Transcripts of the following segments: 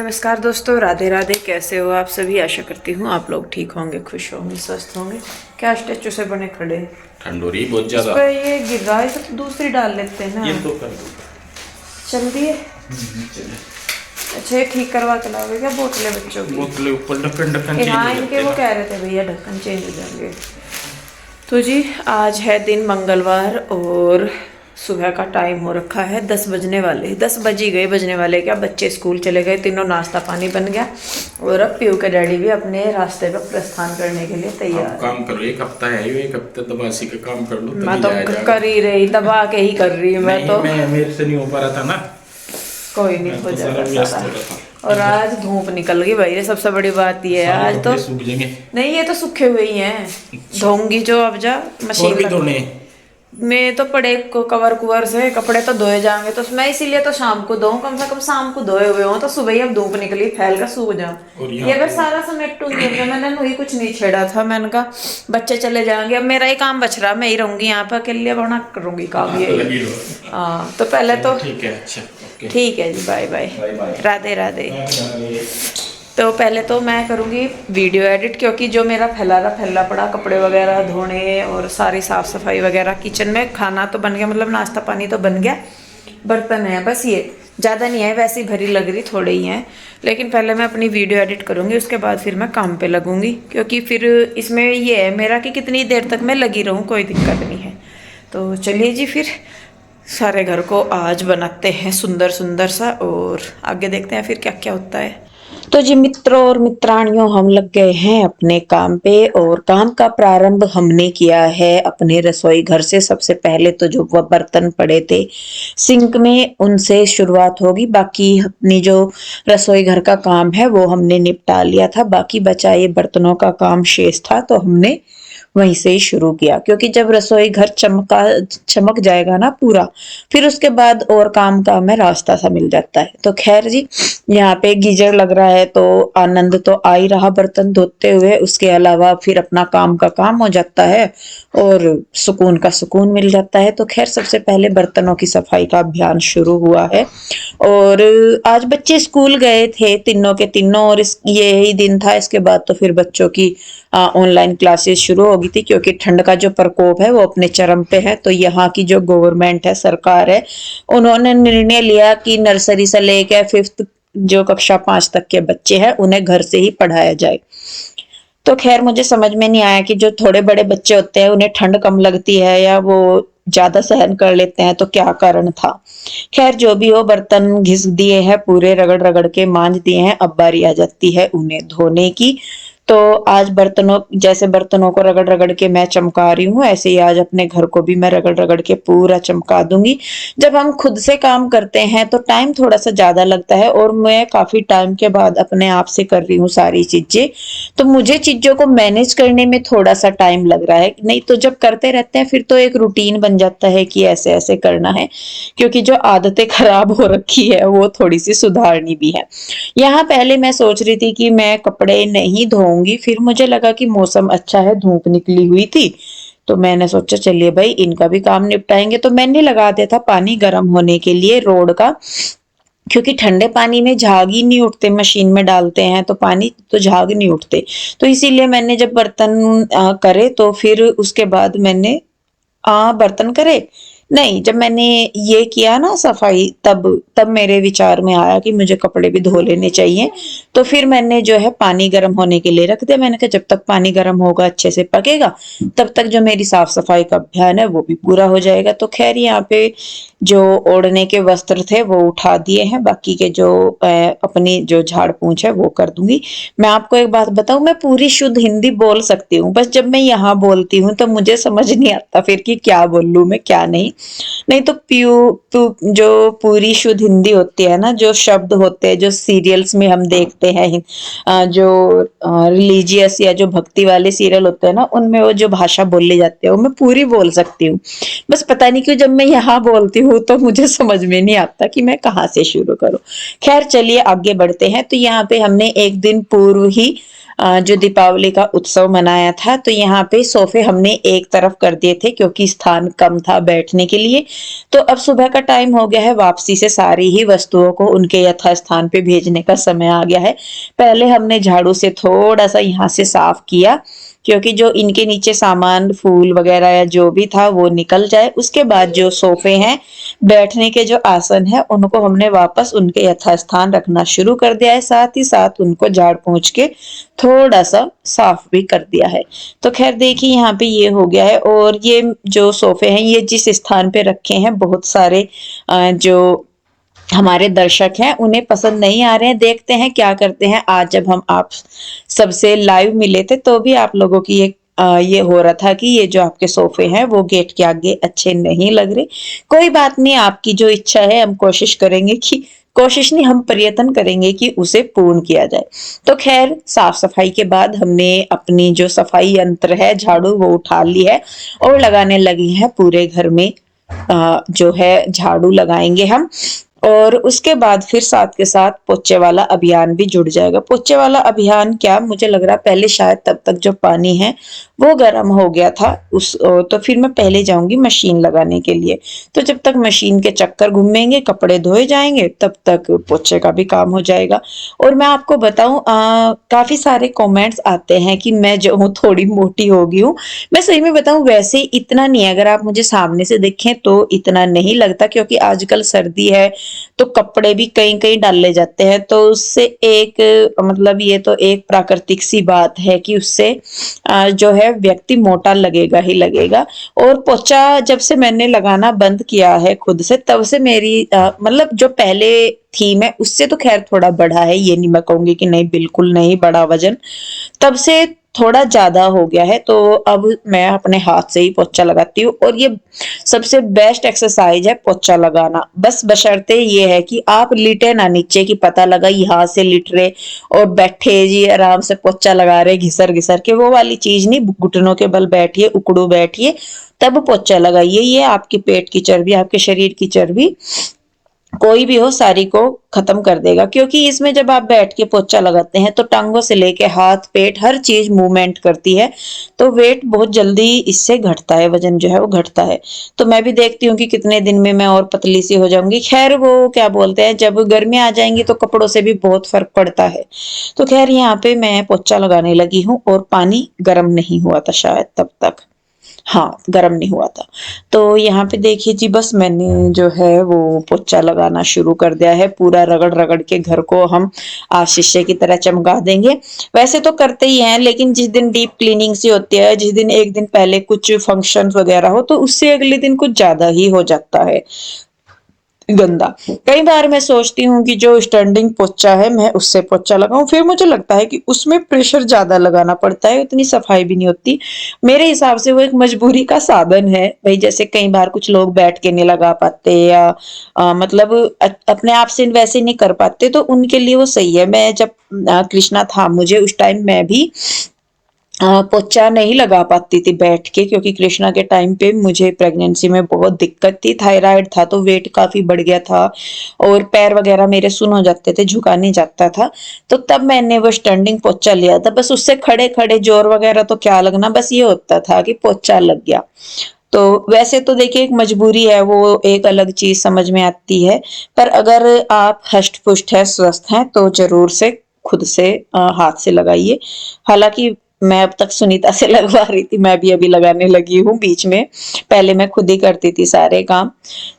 नमस्कार दोस्तों, राधे राधे। कैसे हो आप सभी? आशा करती हूँ आप लोग ठीक होंगे, खुश होंगे, स्वस्थ होंगे। क्या स्टेचू से बने खड़े? ठंड हो रही है बहुत ज्यादा। इस पर ये गिर रहा है तो दूसरी डाल लेते हैं ना। ये तो कर दो। चल दिए। चले। अच्छा, ये ठीक करवा के लाओगे क्या बोतलें बच्चों की? बोतलें ऊपर ढक्कन ढक्कन चेंज हाँ, हो इनके जाते वो हैं कह रहे थे भैया ढक्कन चेंज हो जाएंगे। तो जी आज है दिन मंगलवार और सुबह का टाइम हो रखा है 10 बजने वाले। 10 बज ही गए, बजने वाले क्या, बच्चे स्कूल चले गए, तीनों नाश्ता पानी बन गया और अब पीयू के डैडी भी अपने रास्ते पर प्रस्थान करने के लिए तैयार। आप काम करो, एक हफ्ता है, एक हफ्ते दबासी का काम कर लो। मैं तो कर ही रही, दबा के ही कर रही हूँ मैं तो। मैं मेरे से नहीं हो पा रहा था ना। कोई नहीं, हो तो जाएगा सारा। और आज धूप निकल गई भाई, सबसे बड़ी बात ये है। आज तो सूख जाएंगे। नहीं, ये तो सूखे हुए ही हैं। धोऊंगी जो अब जा मशीन भी धोने में तो पड़े को कवर कुवर से कपड़े तो धोए जाएंगे, तो मैं इसीलिए तो शाम को धोऊं, कम से कम शाम को धोए हुए हो तो सुबह ही अब धूप निकली फैल कर सूख जाऊं। ये बस सारा समेटूंगी। मैंने वही कुछ नहीं छेड़ा था, मैंने कहा बच्चे चले जाएंगे, अब मेरा ही काम बच रहा, मैं ही रहूंगी यहाँ पर अकेले, वरना करूंगी काम ये। हाँ तो पहले तो ठीक है। अच्छा ठीक है जी, बाय बाय, राधे राधे। तो पहले तो मैं करूँगी वीडियो एडिट, क्योंकि जो मेरा फैला पड़ा कपड़े वगैरह धोने और सारी साफ़ सफाई वगैरह, किचन में खाना तो बन गया, मतलब नाश्ता पानी तो बन गया, बर्तन है बस, ये ज़्यादा नहीं है, वैसी भरी लग रही, थोड़े ही हैं। लेकिन पहले मैं अपनी वीडियो एडिट करूँगी, उसके बाद फिर मैं काम पे लगूँगी, क्योंकि फिर इसमें ये है मेरा कि कितनी देर तक मैं लगी रहूँ, कोई दिक्कत नहीं है। तो चलिए जी, फिर सारे घर को आज बनाते हैं सुंदर सुंदर सा और आगे देखते हैं फिर क्या क्या होता है। तो जी मित्रों और मित्राणियों, हम लग गए हैं अपने काम पे और काम का प्रारंभ हमने किया है अपने रसोई घर से। सबसे पहले तो जो वह बर्तन पड़े थे सिंक में, उनसे शुरुआत होगी। बाकी अपनी जो रसोई घर का काम है वो हमने निपटा लिया था, बाकी बचा ये बर्तनों का काम शेष था, तो हमने वहीं से ही शुरू किया, क्योंकि जब रसोई घर चमक जाएगा ना पूरा, फिर उसके बाद और काम में रास्ता सा मिल जाता है। तो खैर जी, यहाँ पे गीजर लग रहा है तो आनंद तो आ ही रहा बर्तन धोते हुए, उसके अलावा फिर अपना काम का काम हो जाता है और सुकून का सुकून मिल जाता है। तो खैर सबसे पहले बर्तनों की सफाई का अभियान शुरू हुआ है और आज बच्चे स्कूल गए थे तीनों के तीनों, और यही दिन था। इसके बाद तो फिर बच्चों की ऑनलाइन क्लासेस शुरू हो गई थी, क्योंकि ठंड का जो प्रकोप है वो अपने चरम पे है। तो यहाँ की जो गवर्नमेंट है, सरकार है, उन्होंने निर्णय लिया कि नर्सरी से लेकर 5th जो कक्षा 5 तक के बच्चे हैं उन्हें घर से ही पढ़ाया जाए। तो खैर मुझे समझ में नहीं आया कि जो थोड़े बड़े बच्चे होते हैं उन्हें ठंड कम लगती है या वो ज्यादा सहन कर लेते हैं, तो क्या कारण था। खैर जो भी हो, बर्तन घिस दिए हैं पूरे, रगड़ रगड़ के मांज दिए हैं, अब बारी आ जाती है उन्हें धोने की। तो आज बर्तनों को रगड़ रगड़ के मैं चमका रही हूँ, ऐसे ही आज अपने घर को भी मैं रगड़ रगड़ के पूरा चमका दूंगी। जब हम खुद से काम करते हैं तो टाइम थोड़ा सा ज्यादा लगता है, और मैं काफी टाइम के बाद अपने आप से कर रही हूँ सारी चीजें, तो मुझे चीजों को मैनेज करने में थोड़ा सा टाइम लग रहा है। नहीं तो जब करते रहते हैं फिर तो एक रूटीन बन जाता है कि ऐसे ऐसे करना है, क्योंकि जो आदतें खराब हो रखी है वो थोड़ी सी सुधारनी भी है। यहाँ पहले मैं सोच रही थी कि मैं कपड़े नहीं धोऊंगी, फिर मुझे लगा कि मौसम अच्छा है, धूप निकली हुई थी, तो मैंने सोचा चलिए भाई इनका भी काम निपटाएंगे। तो मैंने लगा दिया था पानी गर्म होने के लिए रोड का, क्योंकि ठंडे पानी में झाग ही नहीं उठते, मशीन में डालते हैं तो पानी तो झाग नहीं उठते। तो इसीलिए मैंने जब बर्तन करे तो फिर उसके बाद मैंने बर्तन करे नहीं, जब मैंने ये किया ना सफाई, तब तब मेरे विचार में आया कि मुझे कपड़े भी धो लेने चाहिए। तो फिर मैंने जो है पानी गर्म होने के लिए रख दिया। मैंने कहा जब तक पानी गर्म होगा, अच्छे से पकेगा, तब तक जो मेरी साफ सफाई का अभियान है वो भी पूरा हो जाएगा। तो खैर यहाँ पे जो ओढ़ने के वस्त्र थे वो उठा दिए हैं, बाकी के जो अपनी जो झाड़ पूंछ है वो कर दूंगी। मैं आपको एक बात बताऊं, मैं पूरी शुद्ध हिंदी बोल सकती हूँ, बस जब मैं यहाँ बोलती हूँ तो मुझे समझ नहीं आता फिर कि क्या बोलूं मैं क्या नहीं। नहीं तो जो पूरी शुद्ध हिंदी होती है ना, जो शब्द होते हैं जो सीरियल्स में हम देखते हैं, जो रिलीजियस या जो भक्ति वाले सीरियल होते हैं ना, उनमें वो जो भाषा बोली जाती है वो मैं पूरी बोल सकती हूँ। बस पता नहीं क्यों जब मैं यहाँ बोलती हूँ तो मुझे समझ में नहीं आता कि मैं कहाँ से शुरू करूँ। खैर चलिए आगे बढ़ते हैं। तो यहाँ पे हमने एक दिन पूर्व ही जो दीपावली का उत्सव मनाया था, तो यहाँ पे सोफे हमने एक तरफ कर दिए थे क्योंकि स्थान कम था बैठने के लिए। तो अब सुबह का टाइम हो गया है, वापसी से सारी ही वस्तुओं को उनके यथास्थान पे भेजने का समय आ गया है। पहले हमने झाड़ू से थोड़ा सा यहाँ से साफ किया क्योंकि जो इनके नीचे सामान फूल वगैरह या जो भी था वो निकल जाए। उसके बाद जो सोफे हैं, बैठने के जो आसन है, उनको हमने वापस उनके यथास्थान रखना शुरू कर दिया है। साथ ही साथ उनको झाड़ पोंछ के थोड़ा सा साफ भी कर दिया है। तो खैर देखिए यहाँ पे ये हो गया है। और ये जो सोफे हैं ये जिस स्थान पे रखे हैं, बहुत सारे जो हमारे दर्शक हैं उन्हें पसंद नहीं आ रहे हैं। देखते हैं क्या करते हैं। आज जब हम आप सबसे लाइव मिले थे तो भी आप लोगों की ये हो रहा था कि ये जो आपके सोफे हैं वो गेट के आगे अच्छे नहीं लग रहे। कोई बात नहीं, आपकी जो इच्छा है हम कोशिश करेंगे कि कोशिश नहीं, हम प्रयत्न करेंगे कि उसे पूर्ण किया जाए। तो खैर साफ सफाई के बाद हमने अपनी जो सफाई यंत्र है झाड़ू वो उठा ली है और लगाने लगी है पूरे घर में। जो है झाड़ू लगाएंगे हम। और उसके बाद फिर साथ के साथ पोछे वाला अभियान भी जुड़ जाएगा। पोछे वाला अभियान क्या, मुझे लग रहा है पहले शायद तब तक जो पानी है वो गर्म हो गया था तो फिर मैं पहले जाऊंगी मशीन लगाने के लिए। तो जब तक मशीन के चक्कर घूमेंगे, कपड़े धोए जाएंगे, तब तक पोछे का भी काम हो जाएगा। और मैं आपको बताऊं, काफी सारे कमेंट्स आते हैं कि मैं जो हूँ थोड़ी मोटी हो गई हूँ। मैं सही में बताऊं वैसे इतना नहीं है, अगर आप मुझे सामने से देखें तो इतना नहीं लगता क्योंकि आजकल सर्दी है तो कपड़े भी कहीं कहीं डाले जाते हैं। तो उससे एक मतलब ये तो एक प्राकृतिक सी बात है कि उससे जो है व्यक्ति मोटा लगेगा ही लगेगा। और पोछा जब से मैंने लगाना बंद किया है खुद से, तब से मेरी मतलब जो पहले थीम है उससे तो खैर थोड़ा बढ़ा है, ये नहीं मैं कहूंगी कि नहीं बिल्कुल नहीं बढ़ा वजन, तब से थोड़ा ज्यादा हो गया है। तो अब मैं अपने हाथ से ही पोछा लगाती हूँ और ये सबसे बेस्ट एक्सरसाइज है पोछा लगाना। बस बशर्ते ये है कि आप लिटे ना नीचे, की पता लगा यहाँ से लिट रहे और बैठे जी आराम से पोछा लगा रहे घिसर घिसर के, वो वाली चीज नहीं। घुटनों के बल बैठिए, उकड़ू बैठिए, तब पोछा लगाइए। ये आपके पेट की चर्बी, आपके शरीर की चर्बी कोई भी हो सारी को खत्म कर देगा। क्योंकि इसमें जब आप बैठ के पोछा लगाते हैं तो टांगों से लेके हाथ पेट हर चीज मूवमेंट करती है, तो वेट बहुत जल्दी इससे घटता है, वजन जो है वो घटता है। तो मैं भी देखती हूँ कि कितने दिन में मैं और पतली सी हो जाऊंगी। खैर वो क्या बोलते हैं, जब गर्मी आ जाएंगी तो कपड़ों से भी बहुत फर्क पड़ता है। तो खैर यहाँ पे मैं पोछा लगाने लगी हूँ और पानी गर्म नहीं हुआ था शायद तब तक, हाँ गर्म नहीं हुआ था। तो यहाँ पे देखिए जी, बस मैंने जो है वो पोछा लगाना शुरू कर दिया है। पूरा रगड़ रगड़ के घर को हम आज शीशे की तरह चमका देंगे। वैसे तो करते ही हैं, लेकिन जिस दिन डीप क्लीनिंग सी होती है, जिस दिन एक दिन पहले कुछ फंक्शन वगैरह हो, तो उससे अगले दिन कुछ ज्यादा ही हो जाता है गंदा। कई बार मैं सोचती हूँ कि जो स्टैंडिंग पोछा है मैं उससे पोछा लगाऊं, फिर मुझे लगता है कि उसमें प्रेशर ज्यादा लगाना पड़ता है, उतनी सफाई भी नहीं होती। मेरे हिसाब से वो एक मजबूरी का साधन है भाई। जैसे कई बार कुछ लोग बैठ के नहीं लगा पाते या मतलब अपने आप से वैसे नहीं कर पाते, तो उनके लिए वो सही है। मैं जब कृष्णा था मुझे उस टाइम मैं भी पोछा नहीं लगा पाती थी बैठ के, क्योंकि कृष्णा के टाइम पे मुझे प्रेगनेंसी में बहुत दिक्कत थी, थायराइड था तो वेट काफी बढ़ गया था और पैर वगैरह मेरे सुन हो जाते थे, झुका नहीं जाता था। तो तब मैंने वो स्टैंडिंग पोछा लिया था। बस उससे खड़े खड़े जोर वगैरह तो क्या लगना, बस ये होता था कि पोछा लग गया। तो वैसे तो देखिए एक मजबूरी है, वो एक अलग चीज समझ में आती है। पर अगर आप हष्ट पुष्ट है, स्वस्थ हैं, तो जरूर से खुद से हाथ से लगाइए। हालांकि मैं अब तक सुनीता से लगवा रही थी, मैं भी अभी लगाने लगी हूँ बीच में, पहले मैं खुद ही करती थी सारे काम।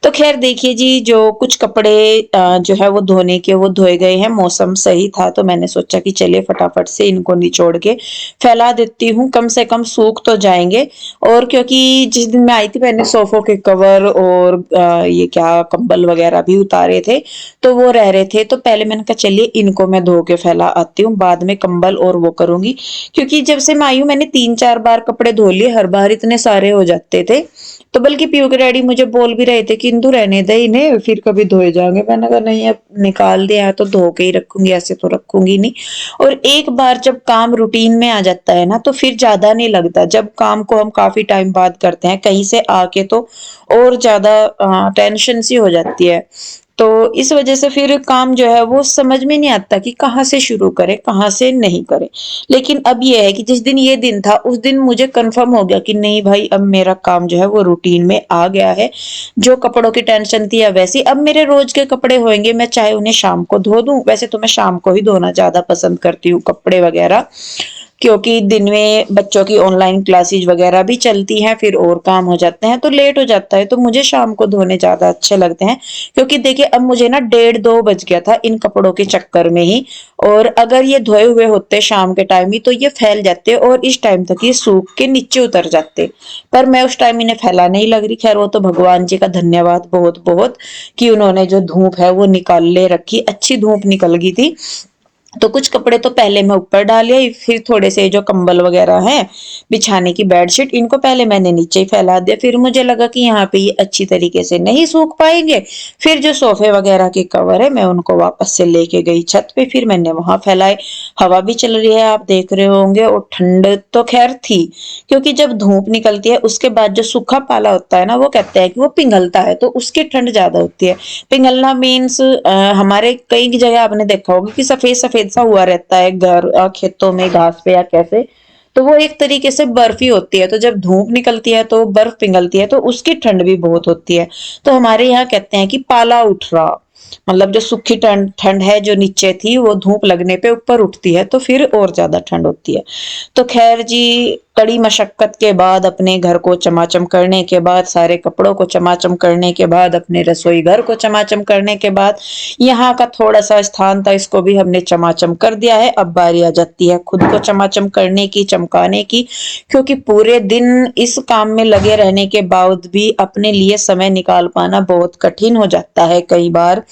तो खैर देखिए जी, जो कुछ कपड़े जो है वो धोने के वो धोए गए हैं। मौसम सही था तो मैंने सोचा कि चलिए फटाफट से इनको निचोड़ के फैला देती हूँ, कम से कम सूख तो जाएंगे। और क्योंकि जिस दिन मैं आई थी मैंने सोफों के कवर और ये क्या कंबल वगैरह भी उतारे थे, तो वो रह रहे थे। तो पहले मैंने कहा चलिए इनको मैं धो के फैला आती हूँ, बाद में कंबल और वो करूंगी। क्योंकि जब से मैं आई हूँ मैंने 3-4 बार कपड़े धो लिए, हर बार इतने सारे हो जाते थे। तो बल्कि पीयू के डैडी मुझे बोल भी रहे थे कि इंदु रहने दे इन्हें, फिर कभी धोए जाएंगे। मैंने कहा नहीं, अब निकाल दिया तो धो के ही रखूंगी, ऐसे तो रखूंगी नहीं। और एक बार जब काम रूटीन में आ जाता है ना तो फिर ज्यादा नहीं लगता। जब काम को हम काफी टाइम बाद करते हैं कहीं से आके, तो और ज्यादा टेंशन सी हो जाती है। तो इस वजह से फिर काम जो है वो समझ में नहीं आता कि कहाँ से शुरू करें, कहाँ से नहीं करें। लेकिन अब ये है कि जिस दिन ये दिन था, उस दिन मुझे कंफर्म हो गया कि नहीं भाई, अब मेरा काम जो है वो रूटीन में आ गया है। जो कपड़ों की टेंशन थी या वैसी, अब मेरे रोज के कपड़े होंगे, मैं चाहे उन्हें शाम को धो दूं। वैसे तो मैं शाम को ही धोना ज्यादा पसंद करती हूँ कपड़े वगैरह, क्योंकि दिन में बच्चों की ऑनलाइन क्लासेज वगैरह भी चलती हैं, फिर और काम हो जाते हैं तो लेट हो जाता है, तो मुझे शाम को धोने ज्यादा अच्छे लगते हैं। क्योंकि देखिए अब मुझे ना 1:30-2 बज गया था इन कपड़ों के चक्कर में ही, और अगर ये धोए हुए होते शाम के टाइम ही तो ये फैल जाते और इस टाइम तक ये सूख के नीचे उतर जाते। पर मैं उस टाइम इन्हें फैलाने ही लग रही। खैर वो तो भगवान जी का धन्यवाद बहुत बहुत कि उन्होंने जो धूप है वो निकाल ले रखी, अच्छी धूप निकल गई थी। तो कुछ कपड़े तो पहले मैं ऊपर डाले, फिर थोड़े से जो कंबल वगैरह हैं, बिछाने की बेडशीट, इनको पहले मैंने नीचे ही फैला दिया। फिर मुझे लगा कि यहाँ पे ये अच्छी तरीके से नहीं सूख पाएंगे, फिर जो सोफे वगैरह के कवर है मैं उनको वापस से लेके गई छत पे, फिर मैंने वहां फैलाए। हवा भी चल रही है आप देख रहे होंगे, और ठंड तो खैर थी, क्योंकि जब धूप निकलती है उसके बाद जो सूखा पाला होता है ना, वो कहते हैं कि वो पिघलता है, तो उसकी ठंड ज्यादा होती है। पिघलना मीन्स हमारे कई जगह आपने देखा होगा कि सफेद सफेद सा हुआ रहता है घर खेतों में घास पे या कैसे, तो वो एक तरीके से बर्फ ही होती है। तो जब धूप निकलती है तो बर्फ पिघलती है, तो उसकी ठंड भी बहुत होती है। तो हमारे यहाँ कहते हैं कि पाला उठ रहा, मतलब जो सूखी ठंड ठंड है जो नीचे थी वो धूप लगने पे ऊपर उठती है, तो फिर और ज्यादा ठंड होती है। तो खैर जी, कड़ी मशक्कत के बाद, अपने घर को चमाचम करने के बाद, सारे कपड़ों को चमाचम करने के बाद, अपने रसोई घर को चमाचम करने के बाद, यहाँ का थोड़ा सा स्थान था इसको भी हमने चमाचम कर दिया है। अब बारी आ जाती है खुद को चमाचम करने की, चमकाने की, क्योंकि पूरे दिन इस काम में लगे रहने के बावजूद भी अपने लिए समय निकाल पाना बहुत कठिन हो जाता है कई बार।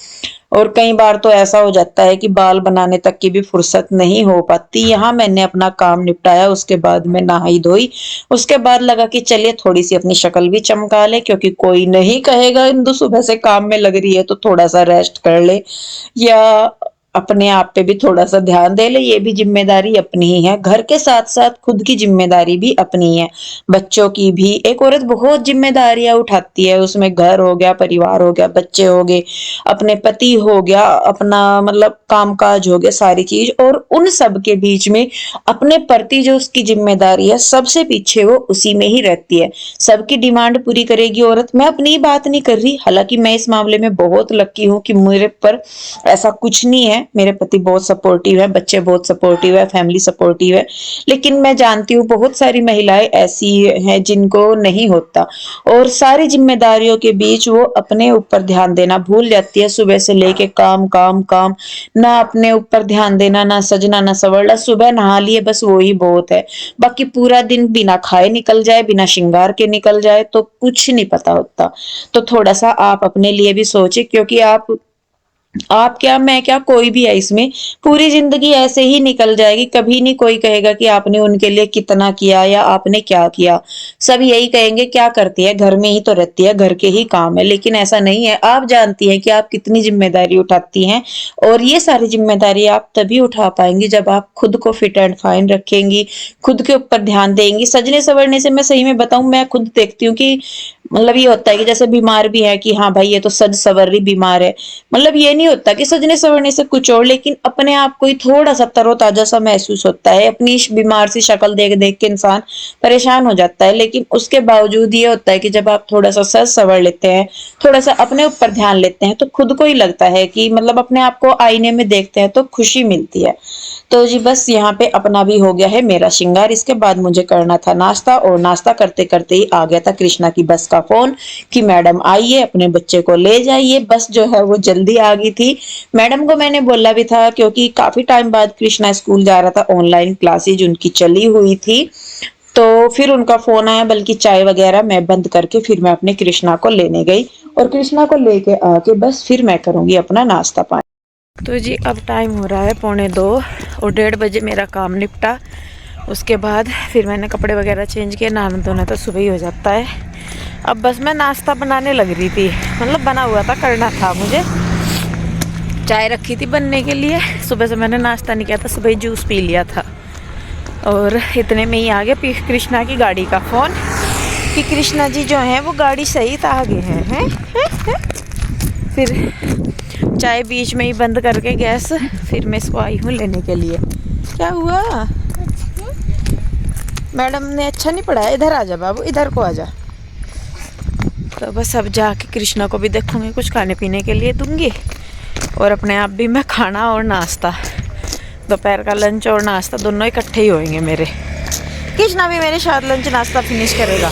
और कई बार तो ऐसा हो जाता है कि बाल बनाने तक की भी फुर्सत नहीं हो पाती। यहाँ मैंने अपना काम निपटाया, उसके बाद मैं नहाई धोई, उसके बाद लगा कि चलिए थोड़ी सी अपनी शक्ल भी चमका ले, क्योंकि कोई नहीं कहेगा इंदु सुबह से काम में लग रही है, तो थोड़ा सा रेस्ट कर ले या अपने आप पे भी थोड़ा सा ध्यान दे ले। ये भी जिम्मेदारी अपनी ही है, घर के साथ साथ खुद की जिम्मेदारी भी अपनी है, बच्चों की भी। एक औरत बहुत जिम्मेदारियां उठाती है, उसमें घर हो गया, परिवार हो गया, बच्चे हो गए, अपने पति हो गया, अपना मतलब कामकाज हो गया, सारी चीज, और उन सब के बीच में अपने प्रति जो उसकी जिम्मेदारी है सबसे पीछे वो उसी में ही रहती है। सबकी डिमांड पूरी करेगी औरत। मैं अपनी ही बात नहीं कर रही, हालांकि मैं इस मामले में बहुत लकी हूं कि मेरे पर ऐसा कुछ नहीं है। मेरे पति बहुत सपोर्टिव है, बच्चे बहुत सपोर्टिव है, फैमिली सपोर्टिव है। लेकिन मैं जानती हूँ बहुत सारी महिलाएं ऐसी हैं जिनको नहीं होता, और सारी जिम्मेदारियों के बीच वो अपने ऊपर ध्यान देना भूल जाती है। सुबह से लेके काम काम काम, ना अपने ऊपर ध्यान देना, ना सजना ना संवरना। सुबह नहा लिए बस वो ही बहुत है, बाकी पूरा दिन बिना खाए निकल जाए, बिना श्रृंगार के निकल जाए तो कुछ नहीं पता होता। तो थोड़ा सा आप अपने लिए भी सोचे, क्योंकि आप क्या मैं क्या, कोई भी है इसमें, पूरी जिंदगी ऐसे ही निकल जाएगी। कभी नहीं कोई कहेगा कि आपने उनके लिए कितना किया या आपने क्या किया। सब यही कहेंगे क्या करती है, घर में ही तो रहती है, घर के ही काम है। लेकिन ऐसा नहीं है, आप जानती हैं कि आप कितनी जिम्मेदारी उठाती हैं, और ये सारी जिम्मेदारी आप तभी उठा पाएंगी जब आप खुद को फिट एंड फाइन रखेंगी, खुद के ऊपर ध्यान देंगी। सजने संवरने से मैं सही में बताऊं, मैं खुद देखती हूँ कि मतलब ये होता है कि जैसे बीमार भी है कि हाँ भाई ये तो सज सवर रही बीमार है, मतलब ये नहीं होता कि सजने संवरने से कुछ और, लेकिन अपने आप को ही थोड़ा सा तरोताजा सा महसूस होता है। अपनी बीमार सी शक्ल देख देख के इंसान परेशान हो जाता है, लेकिन उसके बावजूद ये होता है कि जब आप थोड़ा सा सज सवर लेते हैं, थोड़ा सा अपने ऊपर ध्यान लेते हैं, तो खुद को ही लगता है कि मतलब अपने आप को आईने में देखते हैं तो खुशी मिलती है। तो जी बस यहाँ पे अपना भी हो गया है मेरा श्रृंगार। इसके बाद मुझे करना था नाश्ता, और नाश्ता करते करते ही आ गया था कृष्णा की बस का फोन कि मैडम आइए अपने बच्चे को ले जाइए। बस जो है वो जल्दी आ गई थी। मैडम को मैंने बोला भी था, क्योंकि काफी टाइम बाद कृष्णा स्कूल जा रहा था, ऑनलाइन क्लासेज उनकी चली हुई थी, तो फिर उनका फोन आया। बल्कि चाय वगैरह मैं बंद करके फिर मैं अपने कृष्णा को लेने गई, और कृष्णा को लेके आके बस फिर मैं करूंगी अपना नाश्ता पानी। तो जी अब टाइम हो रहा है 1:45 और 1:30 बजे मेरा काम निपटा। उसके बाद फिर मैंने कपड़े वगैरह चेंज किए, नहाना धोना तो सुबह ही हो जाता है। अब बस मैं नाश्ता बनाने लग रही थी, मतलब बना हुआ था, करना था मुझे। चाय रखी थी बनने के लिए, सुबह से मैंने नाश्ता नहीं किया था, सुबह ही जूस पी लिया था। और इतने में ही आ गया कृष्णा की गाड़ी का फ़ोन कि कृष्णा जी जो हैं वो गाड़ी सहित आ गए हैं। फिर चाय बीच में ही बंद करके गैस, फिर मैं इसको आई हूँ लेने के लिए। क्या हुआ? मैडम ने अच्छा नहीं पढ़ाया, इधर आ जा बाबू, इधर को आ जा। तो बस अब जाके कृष्णा को भी देखूंगी, कुछ खाने पीने के लिए दूंगी और अपने आप भी मैं खाना और नाश्ता, दोपहर का लंच और नाश्ता दोनों इकट्ठे ही होंगे मेरे। कृष्णा भी मेरे साथ लंच नाश्ता फिनिश करेगा।